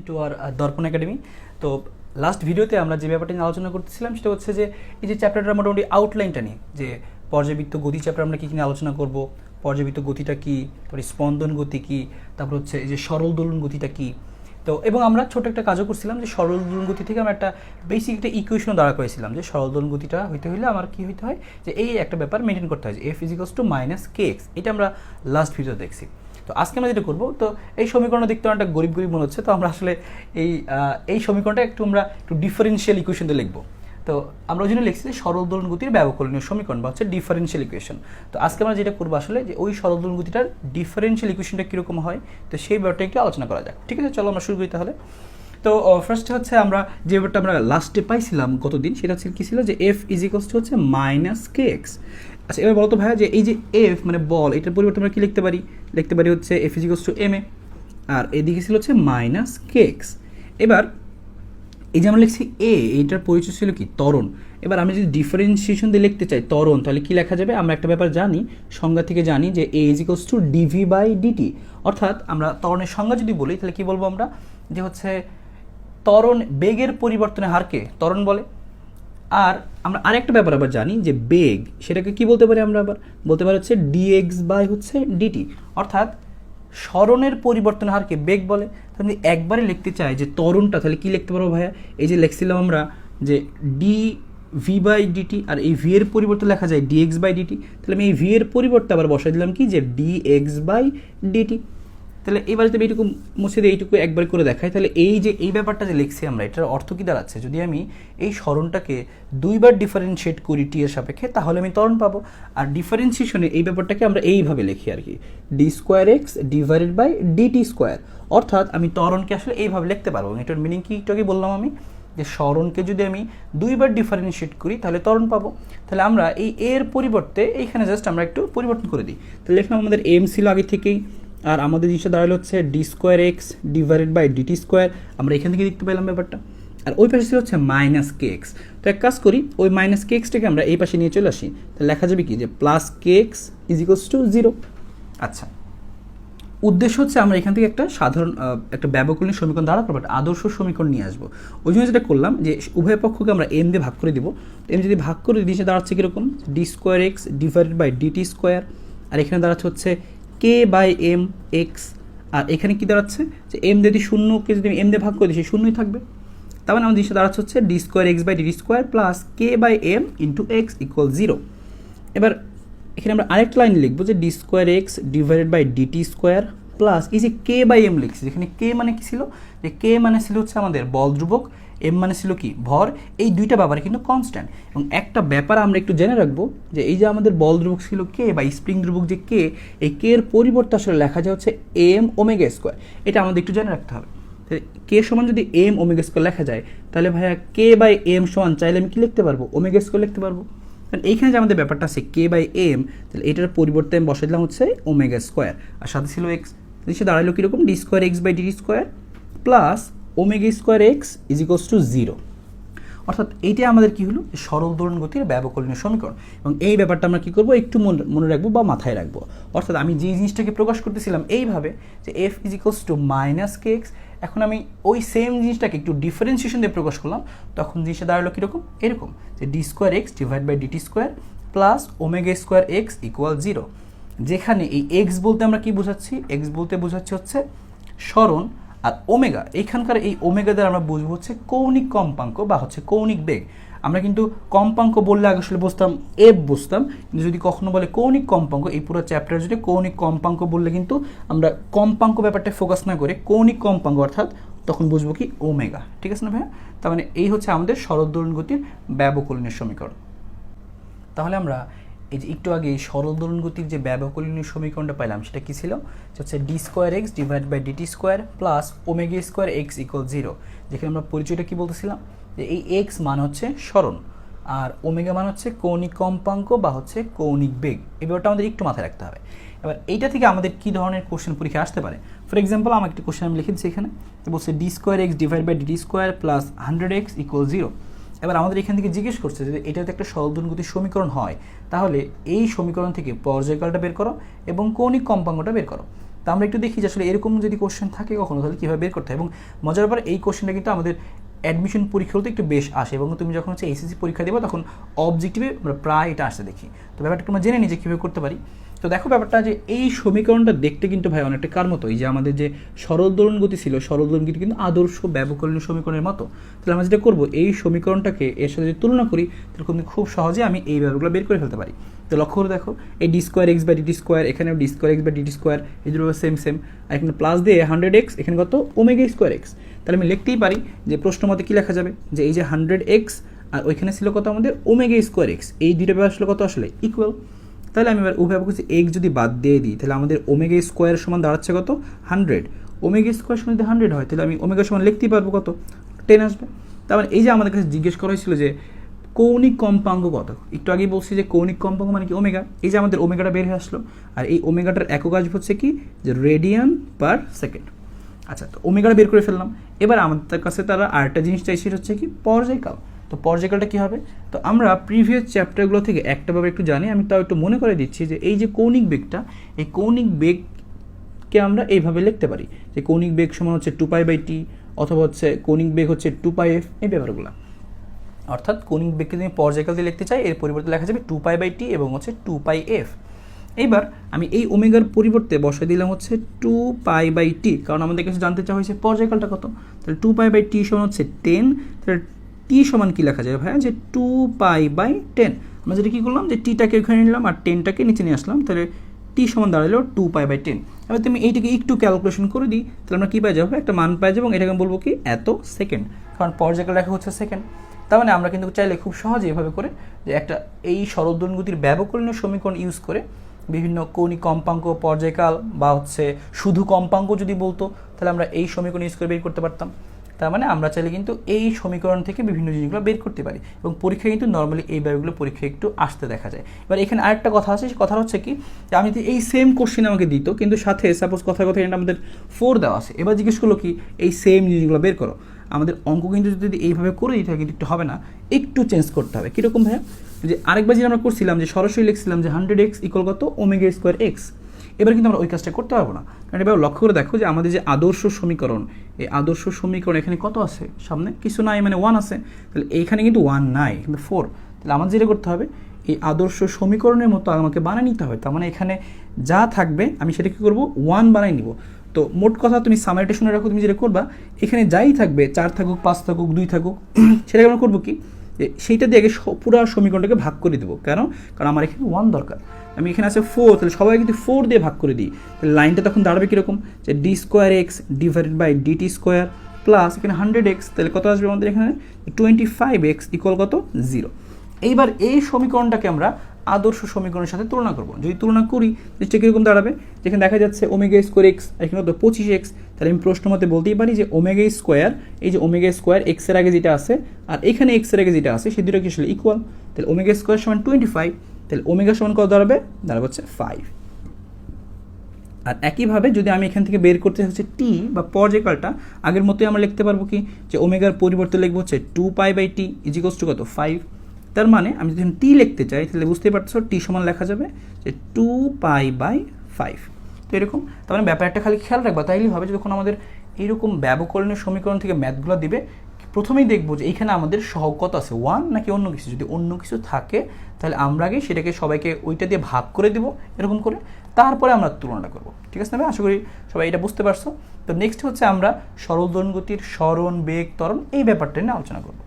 Two আর দর্পণ academy. তো last ভিডিওতে আমরা যে ব্যাপারটা নিয়ে আলোচনা করতেছিলাম সেটা হচ্ছে যে এই যে চ্যাপ্টারটার মোটামুটি আউটলাইনটা নিয়ে, যে পর্যাবৃত্ত গতি চ্যাপ্টার আমরা কী কী নিয়ে আলোচনা করব, পর্যাবৃত্ত গতিটা কী, তারপরে স্পন্দন গতি কী, তারপর হচ্ছে এই যে সরল দোলন গতিটা কী। তো এবং আমরা ছোট একটা কাজও করছিলাম যে সরল দোলন গতি থেকে আমরা একটা বেসিক একটা ইকুয়েশনও দাঁড়া করেছিলাম যে সরল দোলন গতিটা হইতে হলে আমার কী হইতে হয়, যে এই একটা ব্যাপার মেনটেন করতে হয় যে এফ ইজিক্যালস টু মাইনাস কে এক্স। এটা আমরা লাস্ট ভিডিও দেখছি। তো আজকে আমরা যেটা করবো, তো এই সমীকরণটা দেখতে অনেকটা গরিব গরিব মনে হচ্ছে, তো আমরা আসলে এই সমীকরণটা একটু ডিফারেন্সিয়াল ইকুয়েশন দিয়ে লিখবো। তো আমরা ওই জন্য লিখছি যে সরল দোলন গতির ব্যবকলনীয় সমীকরণ বা হচ্ছে ডিফারেন্সিয়াল ইকুয়েশন। তো আজকে আমরা যেটা করবো আসলে যে ওই সরল দোলন গতিটার ডিফারেন্সিয়াল ইকুয়েশনটা কীরকম হয়, তো সেই ব্যাপারটা একটু আলোচনা করা যাক। ঠিক আছে, চলো আমরা শুরু করি তাহলে। তো ফার্স্টে হচ্ছে আমরা যে ব্যাপারটা আমরা লাস্টে পাইছিলাম গতদিন, সেটা হচ্ছে কী ছিল, যে এফ ইজিক্যালস টু হচ্ছে মাইনাস কে এক্স। আচ্ছা, এবার বলো তো ভাইয়া যে এই যে এফ মানে বল, এটার পরিবর্তে আমরা কী লিখতে পারি হচ্ছে এফ ইজিক্যালস টু এম এ, আর এদিকে ছিল হচ্ছে মাইনাস কে এক্স। এবার এই যে আমরা লিখছি এ, এইটার পরিচয় ছিল কি ত্বরণ। এবার আমি যদি ডিফারেন্সিয়েশন দিয়ে লিখতে চাই ত্বরণ, তাহলে কী লেখা যাবে, আমরা একটা ব্যাপার জানি, সংজ্ঞা থেকে জানি যে a equals to dv by dt. অর্থাৎ আমরা ত্বরণের সংজ্ঞা যদি বলি তাহলে কী বলবো আমরা, যে হচ্ছে ত্বরণ বেগের পরিবর্তনের হারকে ত্বরণ বলে। আর আমরা আরেকটা ব্যাপার আবার জানি যে বেগ, সেটাকে কি বলতে পারি, আমরা আবার বলতে পারি হচ্ছে ডিএক্স বাই হচ্ছে ডিটি। অর্থাৎ সরণের পরিবর্তনের হারকে বেগ বলে। তাহলে একবারে লিখতে চাই যে ত্বরণটা, তাহলে কি লিখতে পারবো ভাইয়া, এই যে লিখছিলাম আমরা যে ডি ভি বাই ডিটি, আর এই ভি এর পরিবর্তে লেখা যায় ডিএক্স বাই ডিটি। তাহলে আমি এই ভি এর পরিবর্তে আবার বসাই দিলাম কি, যে ডিএক্স বাই ডিটি। তাহলে এবার যদি এইটুকু মুছে দিয়ে এইটুকু একবার করে দেখাই, তাহলে এই যে এই ব্যাপারটা যে লিখছি আমরা, এটার অর্থ কী দাঁড়াচ্ছে, যদি আমি এই সরণটাকে দুইবার ডিফারেন্সিয়েট করি টি এর সাপেক্ষে, তাহলে আমি ত্বরণ পাবো। আর ডিফারেন্সিয়েশনে এই ব্যাপারটাকে আমরা এইভাবে লিখি আর কি, d square x divided by dt square. অর্থাৎ আমি ত্বরণকে আসলে এইভাবে লিখতে পারবো। এটার মিনিং কি একটু আগে বললাম আমি, যে সরণকে যদি আমি দুইবার ডিফারেন্সিয়েট করি তাহলে ত্বরণ পাবো। তাহলে আমরা এই এর পরিবর্তে এইখানে জাস্ট আমরা একটু পরিবর্তন করে দিই। তাহলে লিখলাম আমাদের এম ছিল আগে থেকেই, আর আমাদের জিনিসটা দাঁড়ালো হচ্ছে d square x divided by dt square. আমরা এখান থেকে দেখতে পেলাম ব্যাপারটা। আর ওই পাশে ছিল হচ্ছে মাইনাস কে এক্স। তো এক কাজ করি, ওই মাইনাস কে এক্সটাকে আমরা এই পাশে নিয়ে চলে আসি। তাহলে লেখা যাবে কি, যে plus K x is equals to 0। আচ্ছা, উদ্দেশ্য হচ্ছে আমরা এখান থেকে একটা সাধারণ একটা ব্যবকলনীয় সমীকরণ দ্বারা করবো, একটা আদর্শ সমীকরণ নিয়ে আসবো। ওই জন্য যেটা করলাম, যে উভয় পক্ষকে আমরা এম দিয়ে ভাগ করে দিব। এম যদি ভাগ করে দিই, সে দাঁড়াচ্ছে কীরকম, d square x divided by dt square. আর এখানে দাঁড়াচ্ছে হচ্ছে কে বাই এম এক্স। আর এখানে কি দাঁড়াচ্ছে, যে এম যদি শূন্যকে যদি এম দিয়ে ভাগ করে দিই, সে শূন্যই থাকবে। তার মানে আমাদের জিনিসটা দাঁড়াচ্ছে হচ্ছে d square x by dt square plus k by m into x equal 0। এবার এখানে আমরা আরেকটা লাইন লিখবো, যে d square x divided by dt square plus এই যে কে বাই এম লিখছি, যেখানে কে মানে কি ছিল, যে কে মানে ছিল হচ্ছে আমাদের বল ধ্রুবক, এম মানে ছিল কি ভর। এই দুইটা ব্যাপার কিন্তু কনস্ট্যান্ট। এবং একটা ব্যাপার আমরা একটু জেনে রাখবো, যে এই যে আমাদের বল ধ্রুবক ছিল কে বা স্প্রিং ধ্রুবক যে কে, এই কে এর পরিবর্তে আসলে লেখা যায় হচ্ছে এম ওমেগা স্কোয়ার। এটা আমাদের একটু জেনে রাখতে হবে। কে সমান যদি এম ওমেগা স্কোয়ার লেখা যায়, তাহলে ভাইয়া কে বাই এম সমান চাইলে আমি কি লিখতে পারবো, ওমেগা স্কোয়ার লিখতে পারবো। কারণ এইখানে যে আমাদের ব্যাপারটা আছে কে বাই এম, তাহলে এটার পরিবর্তে আমি বসাই দিলাম হচ্ছে ওমেগা স্কোয়ার, আর সাথে ছিল এক্স। সে দাঁড়ালো কীরকম, d square x by dt square plus omega square x is equals to 0। অর্থাৎ এইটা আমাদের কী হলো, সরল দোলন গতির ব্যবকলনীয় সমীকরণ। এবং এই ব্যাপারটা আমরা কী করবো, একটু মনে রাখবো বা মাথায় রাখবো। অর্থাৎ আমি যে জিনিসটাকে প্রকাশ করতেছিলাম এইভাবে, যে F is equals two minus K x, এখন আমি ওই সেম জিনিসটাকে একটু ডিফারেন্সিয়েশন দিয়ে প্রকাশ করলাম, তখন জিনিসটা দাঁড়ালো কীরকম, এরকম, যে d square x divide by dt square plus omega square x equal 0। যেখানে এই এক্স বলতে আমরা কি বোঝাচ্ছি, এক্স বলতে বোঝাচ্ছি হচ্ছে সরণ, আর ওমেগা এইখানকার এই ওমেগা দ্বারা আমরা বুঝবো হচ্ছে কৌণিক কম্পাঙ্ক বা হচ্ছে কৌণিক বেগ। আমরা কিন্তু কম্পাঙ্ক বললে আগে আসলে বুঝতাম এফ বুঝতাম, কিন্তু যদি কখনো বলে কৌণিক কম্পাঙ্ক, এই পুরো চ্যাপ্টার যদি কৌণিক কম্পাঙ্ক বললে কিন্তু আমরা কম্পাঙ্ক ব্যাপারটা ফোকাস না করে কৌণিক কম্পাঙ্ক অর্থাৎ তখন বুঝবো কি ওমেগা। ঠিক আছে না ভাইয়া? তার মানে এই হচ্ছে আমাদের সরল দোলন গতির ব্যবকলনীয় সমীকরণ। তাহলে আমরা এই যে একটু আগে সরল দোলন গতির যে ব্যবকলনীয় সমীকরণটা পাইলাম, সেটা কি ছিল, হচ্ছে d square x divide by dt square plus omega square x equal 0। যেখানে আমরা পরিচয়টা কি বলতেছিলাম, যে এই এক্স মান হচ্ছে সরণ, আর ওমেগা মান হচ্ছে কৌণিক কম্পাঙ্ক বা হচ্ছে কৌণিক বেগ। এই ব্যাপারটা আমাদের একটু মাথায় রাখতে হবে। এবার এইটা থেকে আমাদের কী ধরনের কোশ্চেন পরীক্ষা আসতে পারে। ফর এক্সাম্পল, আমার একটা কোশ্চেন আমি লিখে দিচ্ছি এখানে, বলছে d square x divide by dt square plus 100x equal 0। এবার আমাদের এখান থেকে জিজ্ঞেস করছে যে এটা যদি একটা সরল দোলন গতির সমীকরণ হয়, তাহলে এই সমীকরণ থেকে পর্যায়কালটা বের করো এবং কৌণিক কম্পাঙ্কটা বের করো। আমরা একটু দেখি যে আসলে এরকম যদি কোশ্চেন থাকে কখনো তাহলে কীভাবে বের করতে হয়। এবং মজার ব্যাপার এই কোশ্চেনটা কিন্তু আমাদের অ্যাডমিশন পরীক্ষাতে একটু বেশ আসে, এবং তুমি যখন হচ্ছে এইচএসসি পরীক্ষা দেবো তখন অবজেক্টিভে আমরা প্রায় এটা আসতে দেখি। তো ব্যাপারটা তোমরা জেনে নিই যে কীভাবে করতে পারি। তো দেখো ব্যাপারটা যে এই সমীকরণটা দেখতে কিন্তু ভাই অনেকটা কার মতো, এই যে আমাদের যে সরল দোলন গতি ছিল, সরল দোলন গতি কিন্তু আদর্শ ব্যবকলনীয় সমীকরণের মতো। তাহলে আমরা যেটা করবো, এই সমীকরণটাকে এর সাথে যদি তুলনা করি তাহলে কিন্তু খুব সহজে আমি এই ব্যাপারগুলো বের করে ফেলতে পারি। তো লক্ষ্য করে দেখো, এই d square x by dt square, এখানেও d square x by dt square, এই দুটো সেম সেম, আর এখানে প্লাস দিয়ে 100x, এখানে কত ওমেগা স্কোয়ার এক্স। তাহলে আমি লিখতেই পারি যে প্রশ্ন মতে কী লেখা যাবে, যে এই যে 100x আর ওইখানে ছিল কত আমাদের ওমেগা স্কোয়ার এক্স, এই দুইটা ব্যাপার আসলে কত আসলে ইকুয়াল। তাহলে আমি এবার উভয় পক্ষে এক্স যদি বাদ দিয়ে দিই তাহলে আমাদের ওমেগা স্কোয়ার সমান দাঁড়াচ্ছে কত 100, ওমেগা স্কোয়ার সমান যদি 100 হয় তাহলে আমি ওমেগা সমান লিখতেই পারবো কত 10 আসবে। তার মানে এই যে আমাদের কাছে জিজ্ঞেস করা হয়েছিল যে কৌণিক কম্পাঙ্ক কত, একটু আগেই বলছি যে কৌণিক কম্পাঙ্ক মানে কি ওমেগা, এই যে আমাদের ওমেগাটা বের হয়ে আসলো, আর এই ওমেগাটার একক আসবে হচ্ছে কি যে রেডিয়ান পার সেকেন্ড। আচ্ছা, তো ওমেগাটা বের করে ফেললাম। এবার আমাদের কাছে তারা আরেকটা জিনিস চাইছে, সেটা হচ্ছে কি পর্যায়কাল। তো পর্যায়কালটা কী হবে, তো আমরা প্রিভিয়াস চ্যাপ্টারগুলো থেকে একটা ভাবে একটু জানি, আমি তাও একটু মনে করে দিচ্ছি যে এই যে কৌণিক বেগটা, এই কৌণিক বেগকে আমরা এইভাবে লিখতে পারি যে কৌণিক বেগ সমান হচ্ছে 2π/t, অথবা হচ্ছে কৌণিক বেগ হচ্ছে 2πf, এই ব্যাপারগুলো। অর্থাৎ কৌণিক বেগকে যদি পর্যায়কাল দিয়ে লিখতে চাই এর পরিবর্তে লেখা যাবে 2π/t এবং হচ্ছে 2πf। এইবার আমি এই ওমেগার পরিবর্তে বসাই দিলাম হচ্ছে 2π/t, কারণ আমাদের কাছে জানতে চাওয়া হয়েছে পর্যায়কালটা কত। তাহলে 2π/t সমান হচ্ছে 10, তাহলে টি সমান কী লেখা যায় ভাইয়া, যে 2π/10। আমরা যেটা কী করলাম, যে টিটাকে ওখানে নিলাম আর 10টাকে নিচে নিয়ে আসলাম, তাহলে টি সমান দাঁড়ালো 2π/10। এবার তুমি এইটাকে একটু ক্যালকুলেশন করে দিই, তাহলে আমরা কী পাই যাবো, একটা মান পাই যাবো, এবং এটাকে বলবো কি এত সেকেন্ড, কারণ পর্যায়কাল লেখা হচ্ছে সেকেন্ড। তার মানে আমরা কিন্তু চাইলে খুব সহজে এভাবে করে যে একটা এই সরল দোলন গতির ব্যবকলনীয় সমীকরণ ইউজ করে বিভিন্ন কৌণিক কম্পাঙ্ক, পর্যায়কাল বা হচ্ছে শুধু কম্পাঙ্ক যদি বলতো তাহলে আমরা এই সমীকরণ ইউজ করে বের করতে পারতাম। তার মানে আমরা চাইলে কিন্তু এই সমীকরণ থেকে বিভিন্ন জিনিসগুলো বের করতে পারি, এবং পরীক্ষায় কিন্তু নর্মালি এই ব্যাপারগুলো পরীক্ষায় একটু আসতে দেখা যায়। এবার এখানে আরেকটা কথা আছে, কথা হচ্ছে কি যে আমি যদি এই সেম কোশ্চেন আমাকে দিত, কিন্তু সাথে সাপোজ কথার কথা এখানে আমাদের 4 দেওয়া আছে, এবার জিজ্ঞেস করলো কি এই সেম জিনিসগুলো বের করো। আমাদের অঙ্ক কিন্তু যদি এইভাবে করে দিতে হয় কিন্তু একটু হবে না, একটু চেঞ্জ করতে হবে। কীরকম ভাইয়া, যে আরেকবার যে আমরা করছিলাম যে সরাসরি লিখছিলাম যে 100x ইকুয়াল কত ওমেগা স্কোয়ার এক্স, এবার কিন্তু আমরা ওই কাজটা করতে পারবো না। কারণ এবার লক্ষ্য করে দেখো যে আমাদের যে আদর্শ সমীকরণ, এই আদর্শ সমীকরণ এখানে কত আছে, সামনে কিছু নাই, মানে 1 আছে, তাহলে এইখানে কিন্তু 1 নাই, কিন্তু 4। তাহলে আমাদের যেটা করতে হবে, এই আদর্শ সমীকরণের মতো আমাকে বানিয়ে নিতে হবে। তার মানে এখানে যা থাকবে আমি সেটা কী করবো, 1 বানিয়ে নিব। তো মোট কথা তুমি সামারিটা শুনে রাখো, তুমি যেটা করবা এখানে যাই থাকবে, 4 থাকুক, 5 থাকুক, 2 থাকুক, সেটাকে আমরা করবো কি, সেইটা দিয়ে আগে পুরো সমীকরণটাকে ভাগ করে দেবো। কেন, কারণ আমার এখানে 1 দরকার, আমি এখানে আছে 4, তাহলে সবাই কিন্তু 4 দিয়ে ভাগ করে দিই। তাহলে লাইনটা তখন দাঁড়াবে কীরকম, যে d square x divided by dt square plus এখানে 100x, তাহলে কত আসবে আমাদের এখানে 25x ইকুয়াল কত 0। এইবার এই সমীকরণটাকে আমরা আদর্শ সমীকরণের সাথে তুলনা করব। যদি তুলনা করি জিনিসটা কীরকম দাঁড়াবে, যেখানে দেখা যাচ্ছে ওমেগা স্কোয়ার এক্স, এখানে কত 25x, তাহলে আমি প্রশ্ন মতে বলতেই পারি যে ওমেগা স্কোয়ার, এই যে ওমেগা স্কোয়ার এক্সের আগে যেটা আছে আর এখানে এক্সের আগে যেটা আছে সেই দুটো কি আসলে ইকুয়াল। তাহলে ওমেগা স্কোয়ার সমান 25, তাহলে ওমেগা সমান কত দাঁড়াবে, দাঁড়াবে হচ্ছে 5। আর একইভাবে যদি আমি এখান থেকে বের করতে হচ্ছে টি বা পর্যায়কালটা, আগের মতোই আমরা লিখতে পারবো কি যে ওমেগার পরিবর্তে লিখবো হচ্ছে 2π/t ইজিকলস টু কত 5। তার মানে আমি যদি টি লিখতে চাই তাহলে বুঝতেই পারছো টি সমান লেখা যাবে যে 2π/5। তো এরকম, তার মানে ব্যাপারটা খালি খেয়াল রাখবা, তাইলেই হবে যে যখন আমাদের এইরকম ব্যবকলনীয় সমীকরণ থেকে ম্যাথগুলো দিবে প্রথমেই দেখবো যে এইখানে আমাদের সহগ কত আছে 1 নাকি অন্য কিছু। যদি অন্য কিছু থাকে তাহলে আমরা আগে সেটাকে সবাইকে ওইটা দিয়ে ভাগ করে দেবো এরকম করে, তারপরে আমরা তুলনাটা করব। ঠিক আছে না? আশা করি সবাই এটা বুঝতে পারছো। তো নেক্সট হচ্ছে আমরা সরল দোলন গতির সরণ, বেগ, ত্বরণ এই ব্যাপারটা নিয়ে আলোচনা করব।